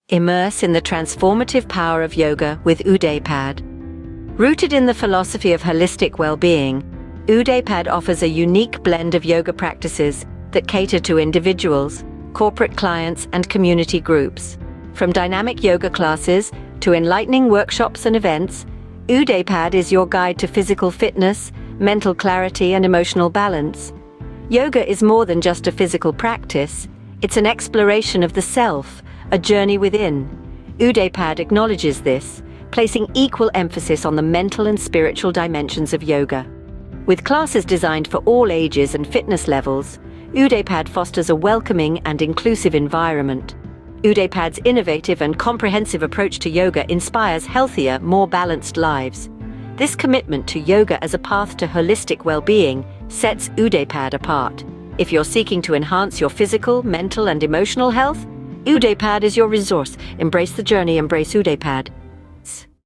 Immerse in the transformative power of yoga with UdayPad. Rooted in the philosophy of holistic well-being, UdayPad offers a unique blend of yoga practices that cater to individuals, corporate clients, and community groups. From dynamic yoga classes to enlightening workshops and events, UdayPad is your guide to physical fitness, mental clarity, and emotional balance. Yoga is more than just a physical practice. It's an exploration of the self, a journey within. UdayPad acknowledges this, placing equal emphasis on the mental and spiritual dimensions of yoga. With classes designed for all ages and fitness levels, UdayPad fosters a welcoming and inclusive environment. UdayPad's innovative and comprehensive approach to yoga inspires healthier, more balanced lives. This commitment to yoga as a path to holistic well-being sets UdayPad apart. If you're seeking to enhance your physical, mental, and emotional health, UdayPad is your resource. Embrace the journey, embrace UdayPad.